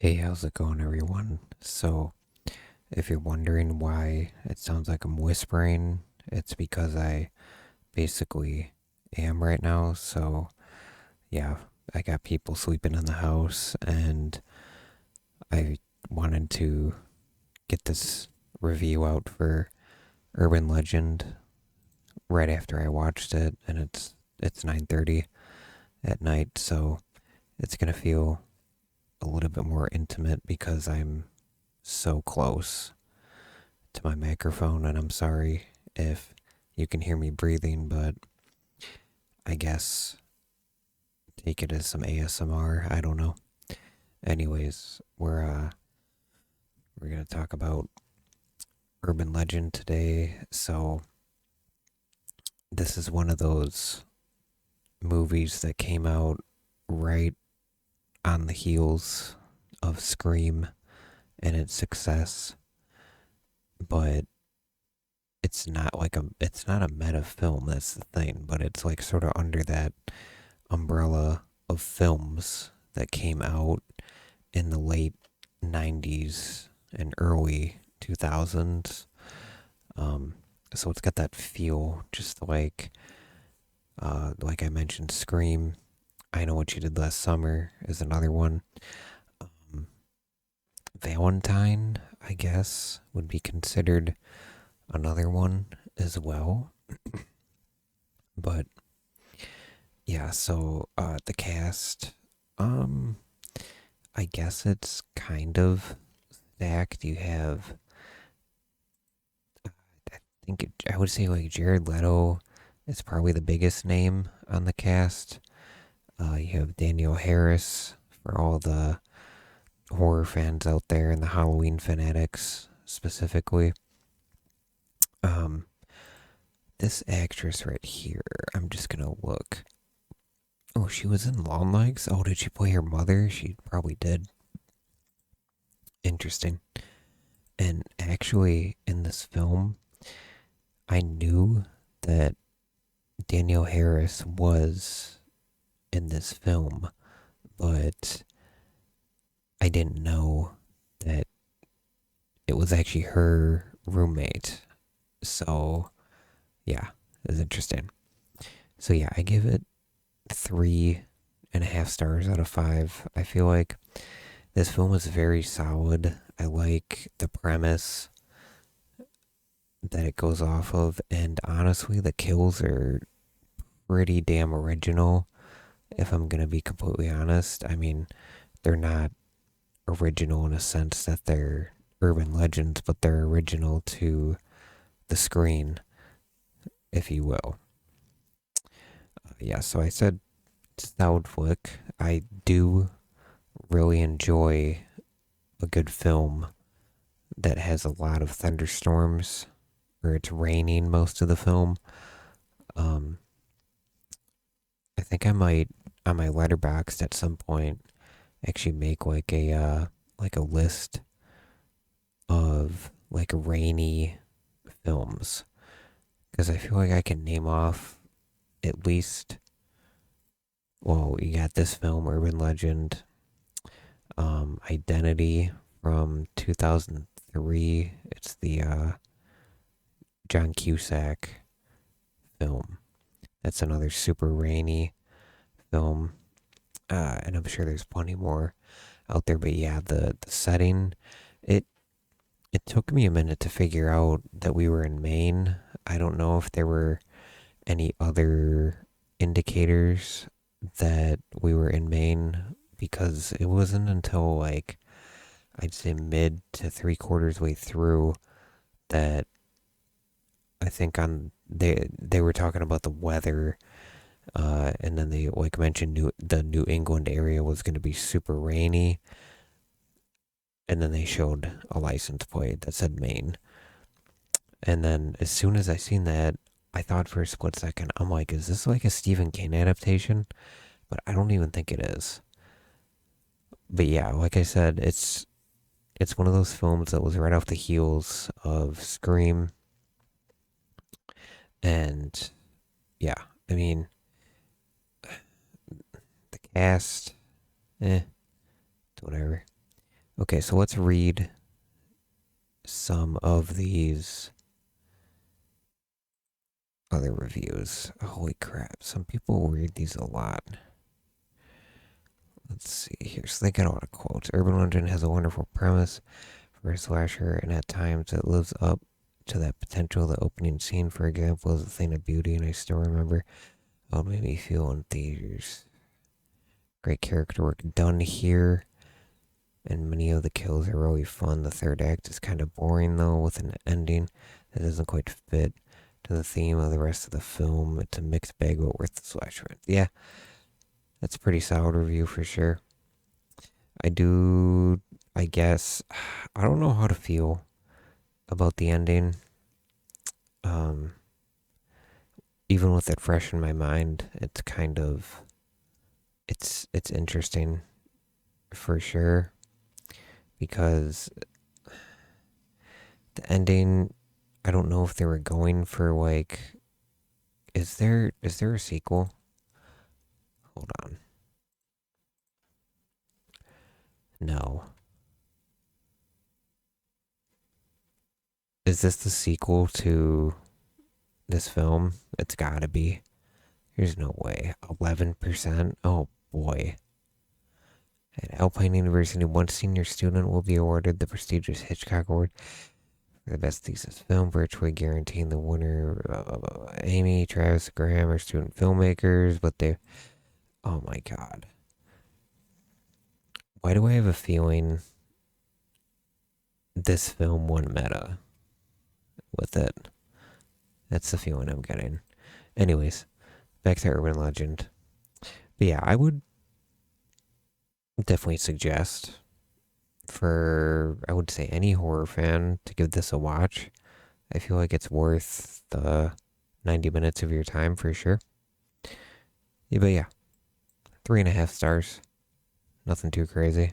Hey, how's it going, everyone? So, if you're wondering why it sounds like I'm whispering, it's because I basically am right now. So, yeah, I got people sleeping in the house, and I wanted to get this review out for Urban Legend right after I watched it, and it's 9:30 at night, so it's gonna feel a little bit more intimate because I'm so close to my microphone, and I'm sorry if you can hear me breathing, but I guess take it as some ASMR. I don't know. Anyways, we're gonna talk about Urban Legend today. So this is one of those movies that came out right on the heels of Scream and its success, but it's not a meta film. That's the thing, but it's like sort of under that umbrella of films that came out in the late 90s and early 2000s. Um, so it's got that feel, just like I mentioned, Scream. I Know What You Did Last Summer is another one. Um, Valentine, I guess, would be considered another one as well. But yeah, so the cast, um, I guess it's kind of stacked. You have, I I would say like Jared Leto is probably the biggest name on the cast. You have Daniel Harris for all the horror fans out there and the Halloween fanatics specifically. Um, this actress right here, I'm just gonna look. Oh, she was in Long Legs. Oh, did she play her mother? She probably did. Interesting. And actually, in this film, I knew that Danielle Harris was in this film, but I didn't know that it was actually her roommate. So, yeah, it was interesting. So, yeah, I give it 3.5 stars out of 5. I feel like this film is very solid. I like the premise that it goes off of, and honestly, the kills are pretty damn original, if I'm gonna be completely honest. I mean, they're not original in a sense that they're urban legends, but they're original to the screen, if you will. Yeah, so I said solid flick. I do really enjoy a good film that has a lot of thunderstorms, or it's raining most of the film. Um, I think I might on my letterbox at some point actually make like a list of like rainy films, because I feel like I can name off at least. Well, you got this film, Urban Legend, Identity from 2003. It's the John Cusack film. That's another super rainy film, and I'm sure there's plenty more out there. But yeah, the setting, it it took me a minute to figure out that we were in Maine. I don't know if there were any other indicators that we were in Maine, because it wasn't until like I'd say mid to three-quarters way through that I think on they were talking about the weather, and then they like mentioned the New England area was going to be super rainy, and then they showed a license plate that said Maine, and then as soon as I seen that, I thought for a split second, I'm like, is this like a Stephen King adaptation? But I don't even think it is. But yeah, like I said, it's one of those films that was right off the heels of Scream, and yeah, I mean the cast, eh, whatever. Okay, so let's read some of these other reviews. Holy crap, some people read these a lot. Let's see here. So they got a lot of quotes. Urban Legend has a wonderful premise for a slasher, and at times it lives up to that potential. The opening scene, for example, is a thing of beauty, and I still remember how it made me feel in theaters. Great character work done here, and many of the kills are really fun. The third act is kind of boring, though, with an ending that doesn't quite fit to the theme of the rest of the film. It's a mixed bag, but worth the slasher. Yeah, that's a pretty solid review for sure. I guess, I don't know how to feel about the ending. Um, Even with it fresh in my mind, it's interesting for sure because the ending, I don't know if they were going for like, is there a sequel? Hold on. No. Is this the sequel to this film? It's gotta be. There's no way. 11%? Oh boy. At Alpine University, one senior student will be awarded the prestigious Hitchcock Award for the best thesis film, virtually guaranteeing the winner. Amy, Travis, Graham are student filmmakers, but they. Oh my god. Why do I have a feeling this film won meta with it? That's the feeling I'm getting. Anyways, back to Urban Legend. But yeah, I would definitely suggest for, I would say, any horror fan to give this a watch. I feel like it's worth the 90 minutes of your time for sure. Yeah, but yeah, 3.5 stars. Nothing too crazy.